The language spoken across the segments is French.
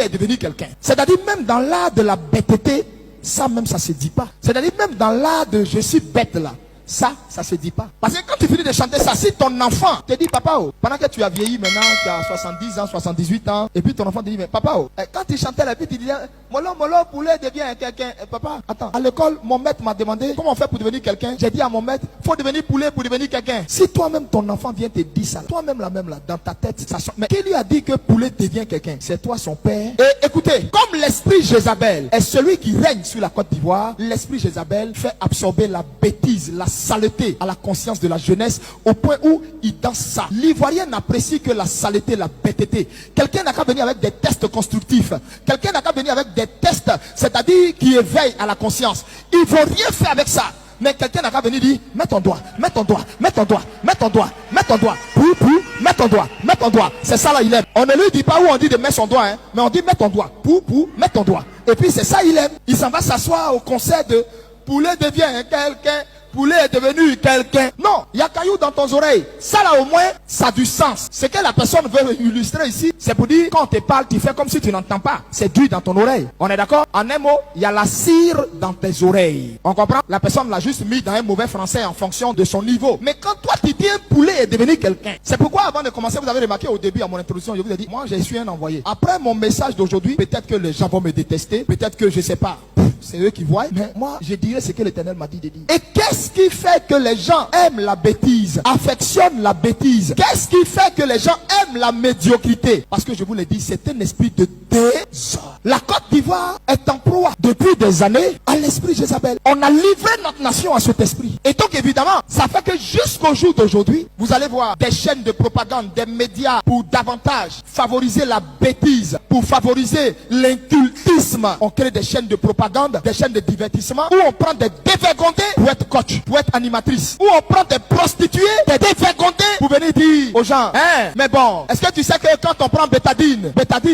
est devenu quelqu'un. C'est-à-dire même dans l'art de la bêteté, ça même ça se dit pas. C'est-à-dire même dans l'art de je suis bête là, ça se dit pas. Parce que quand tu finis de chanter ça, si ton enfant te dit papa, oh, pendant que tu as vieilli maintenant, tu as 70 ans, 78 ans, et puis ton enfant te dit mais papa, oh, quand tu chantais là, puis tu disais mollo poulet devient quelqu'un. Papa, attends, à l'école, mon maître m'a demandé comment on fait pour devenir quelqu'un. J'ai dit à mon maître, faut devenir poulet pour devenir quelqu'un. Si toi-même ton enfant vient te dire ça, toi-même là, dans ta tête, ça chante. Mais qui lui a dit que poulet devient quelqu'un? C'est toi son père. Et écoutez, comme l'esprit Jézabel est celui qui règne sur la Côte d'Ivoire, l'esprit Jézabel fait absorber la bêtise, la saleté à la conscience de la jeunesse au point où il danse ça. L'Ivoirien n'apprécie que la saleté, la bêteté. Quelqu'un n'a qu'à venir avec des tests constructifs. Quelqu'un n'a qu'à venir avec des tests, c'est-à-dire qui éveillent à la conscience. Il ne faut rien faire avec ça. Mais quelqu'un n'a qu'à venir dire, mets ton doigt, mets ton doigt, mets ton doigt, mets ton doigt, mets ton doigt, pou, mets ton doigt, mets ton doigt. C'est ça là, il aime. On ne lui dit pas où on dit de mettre son doigt, hein, mais on dit mets ton doigt, pou, mets ton doigt. Et puis c'est ça, il aime. Il s'en va s'asseoir au concert de poulet devient quelqu'un. Poulet est devenu quelqu'un. Non, il y a caillou dans tes oreilles. Ça là au moins, ça a du sens. Ce que la personne veut illustrer ici, c'est pour dire, quand on te parle, tu fais comme si tu n'entends pas. C'est dur dans ton oreille. On est d'accord? En un mot, il y a la cire dans tes oreilles. On comprend? La personne l'a juste mis dans un mauvais français en fonction de son niveau. Mais quand toi tu dis un poulet est devenu quelqu'un, c'est pourquoi avant de commencer, vous avez remarqué au début à mon introduction, je vous ai dit, moi je suis un envoyé. Après mon message d'aujourd'hui, peut-être que les gens vont me détester, peut-être que je sais pas. C'est eux qui voient, mais moi je dirais ce que l'Éternel m'a dit de dire. Et qu'est-ce qui fait que les gens aiment la bêtise, affectionnent la bêtise? Qu'est-ce qui fait que les gens aiment la médiocrité? Parce que je vous l'ai dit, c'est un esprit de désordre. La Côte d'Ivoire est en proie depuis des années à l'esprit Jézabel. On a livré notre nation à cet esprit. Et donc évidemment, ça fait que jusqu'au jour d'aujourd'hui, vous allez voir des chaînes de propagande, des médias pour davantage favoriser la bêtise, pour favoriser l'incultisme. On crée des chaînes de propagande, des chaînes de divertissement où on prend des dévergondés pour être coach, pour être animatrice, où on prend des prostituées, des dévergondés pour venir dire aux gens, hein, mais bon, est-ce que tu sais que quand on prend bétadine,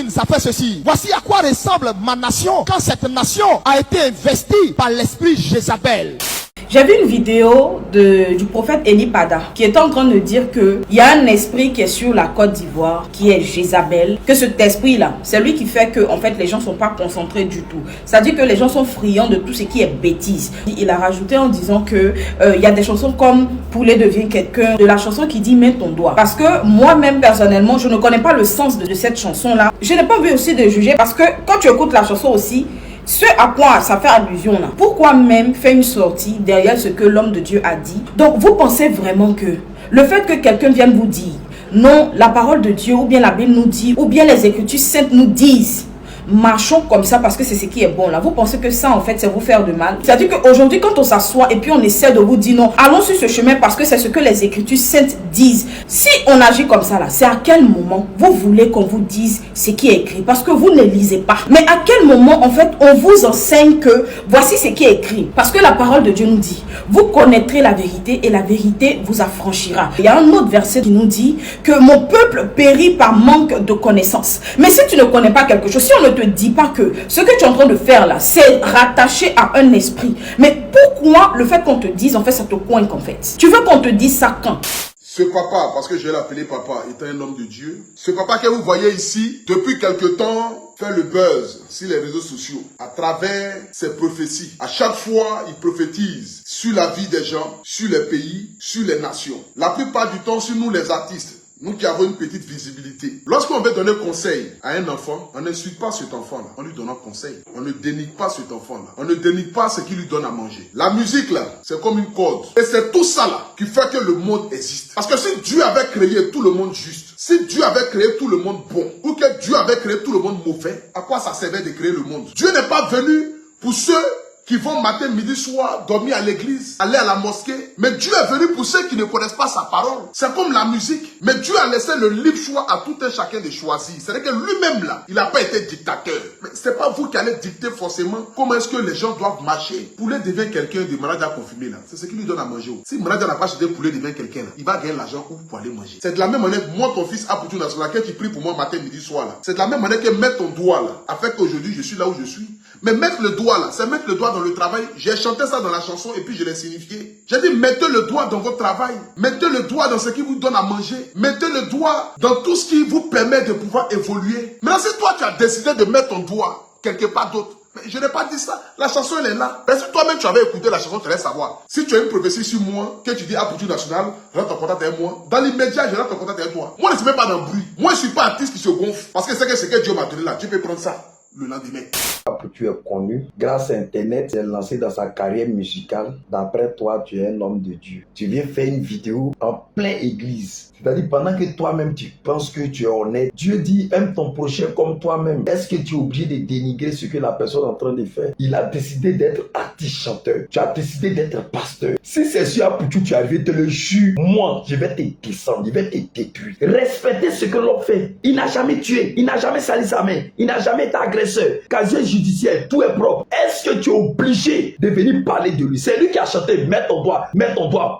ça fait ceci. Voici à quoi ressemble ma nation quand cette nation a été investie par l'esprit Jézabel. J'ai vu une vidéo du prophète Eli Pada qui est en train de dire qu'il y a un esprit qui est sur la Côte d'Ivoire, qui est Jézabel, que cet esprit-là, c'est lui qui fait que en fait, les gens ne sont pas concentrés du tout. C'est-à-dire que les gens sont friands de tout ce qui est bêtise. Il a rajouté en disant que il y a des chansons comme Poulet devient quelqu'un, de la chanson qui dit mets ton doigt. Parce que moi-même personnellement, je ne connais pas le sens de cette chanson-là. Je n'ai pas envie aussi de juger parce que quand tu écoutes la chanson aussi, ce à quoi ça fait allusion là, pourquoi même faire une sortie derrière ce que l'homme de Dieu a dit? Donc vous pensez vraiment que le fait que quelqu'un vienne vous dire non, la parole de Dieu ou bien la Bible nous dit, ou bien les Écritures saintes nous disent marchons comme ça parce que c'est ce qui est bon là, vous pensez que ça en fait c'est vous faire de mal? C'est-à-dire qu'aujourd'hui quand on s'assoit et puis on essaie de vous dire non, allons sur ce chemin parce que c'est ce que les Écritures saintes disent. Si on agit comme ça là, c'est à quel moment vous voulez qu'on vous dise ce qui est écrit? Parce que vous ne lisez pas. Mais à quel moment en fait on vous enseigne que voici ce qui est écrit? Parce que la parole de Dieu nous dit, vous connaîtrez la vérité et la vérité vous affranchira. Il y a un autre verset qui nous dit que mon peuple périt par manque de connaissance. Mais si tu ne connais pas quelque chose, si on ne te dit pas que ce que tu es en train de faire là, c'est rattaché à un esprit. Mais pourquoi le fait qu'on te dise, en fait, ça te coince en fait? Tu veux qu'on te dise ça quand? Ce papa, parce que je vais l'appeler papa, est un homme de Dieu. Ce papa que vous voyez ici, depuis quelque temps, fait le buzz sur les réseaux sociaux à travers ses prophéties. À chaque fois, il prophétise sur la vie des gens, sur les pays, sur les nations. La plupart du temps, sur nous les artistes, nous qui avons une petite visibilité. Lorsqu'on veut donner conseil à un enfant, on n'insulte pas cet enfant-là. On lui donne un conseil. On ne dénigre pas cet enfant-là. On ne dénigre pas ce qu'il lui donne à manger. La musique, là, c'est comme une corde. Et c'est tout ça, là, qui fait que le monde existe. Parce que si Dieu avait créé tout le monde juste, si Dieu avait créé tout le monde bon, ou que Dieu avait créé tout le monde mauvais, à quoi ça servait de créer le monde? Dieu n'est pas venu pour ceux qui vont matin, midi, soir, dormir à l'église, aller à la mosquée. Mais Dieu est venu pour ceux qui ne connaissent pas sa parole. C'est comme la musique. Mais Dieu a laissé le libre choix à tout un chacun de choisir. C'est-à-dire que lui-même là, il n'a pas été dictateur. Mais c'est pas vous qui allez dicter forcément comment est-ce que les gens doivent marcher. Poulet devient quelqu'un de malade à confirmer là. C'est ce qui lui donne à manger. Si malade n'a pas acheté poulet devient quelqu'un là, il va gagner l'argent où pour aller manger. C'est de la même manière, moi ton fils a pour sur laquelle tu pries pour moi matin, midi, soir là. C'est de la même manière que mettre ton doigt là, a fait qu'aujourd'hui je suis là où je suis. Mais mettre le doigt là, c'est mettre le doigt dans le travail. J'ai chanté ça dans la chanson et puis je l'ai signifié. J'ai dit, mettez le doigt dans votre travail. Mettez le doigt dans ce qui vous donne à manger. Mettez le doigt dans tout ce qui vous permet de pouvoir évoluer. Maintenant, si toi, tu as décidé de mettre ton doigt quelque part d'autre, mais je n'ai pas dit ça. La chanson, elle est là. Parce que toi-même, tu avais écouté la chanson, tu allais savoir. Si tu as une prophétie sur moi, que tu dis, ah, pour national, je rentre en contact avec moi. Dans l'immédiat, je rentre en contact avec toi. Moi, je ne suis même pas dans le bruit. Moi, je ne suis pas artiste qui se gonfle. Parce que c'est que ce que Dieu m'a donné là. Tu peux prendre ça le lendemain. Tu es connu grâce à Internet, tu es lancé dans sa carrière musicale. D'après toi, tu es un homme de Dieu. Tu viens faire une vidéo en pleine église. C'est-à-dire, pendant que toi-même tu penses que tu es honnête, Dieu dit, aime ton prochain comme toi-même. Est-ce que tu es obligé de dénigrer ce que la personne est en train de faire? Il a décidé d'être artiste-chanteur. Tu as décidé d'être pasteur. Si c'est sûr à Poutou, tu es arrivé, te le jure, moi, je vais te descendre, je vais te détruire. Respectez ce que l'on fait. Il n'a jamais tué, il n'a jamais sali sa main, il n'a jamais été agresseur. Casier judiciaire, tout est propre. Est-ce que tu es obligé de venir parler de lui? C'est lui qui a chanté, mets ton doigt,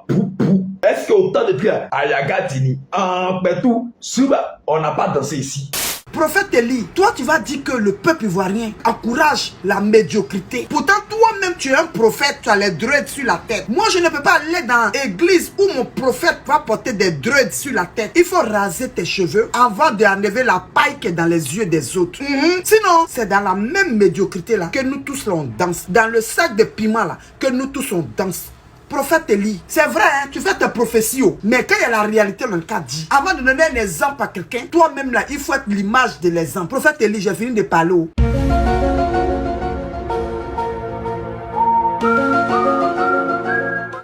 pou, pou. Est-ce qu'autant de prières, Ayaga Tini, en Petou, Suba, on n'a pas dansé ici? Prophète Eli, toi tu vas dire que le peuple ivoirien encourage la médiocrité. Pourtant toi-même tu es un prophète, tu as les dreads sur la tête. Moi je ne peux pas aller dans l'église où mon prophète va porter des dreads sur la tête. Il faut raser tes cheveux avant d'enlever la paille qui est dans les yeux des autres. Sinon, c'est dans la même médiocrité là que nous tous là on danse. Dans le sac de piment là que nous tous on danse. Prophète Eli, c'est vrai, hein, tu fais tes prophéties, mais quand il y a la réalité, on t'a dit, avant de donner un exemple à quelqu'un, toi-même là, il faut être l'image de l'exemple. Prophète Eli, j'ai fini de parler.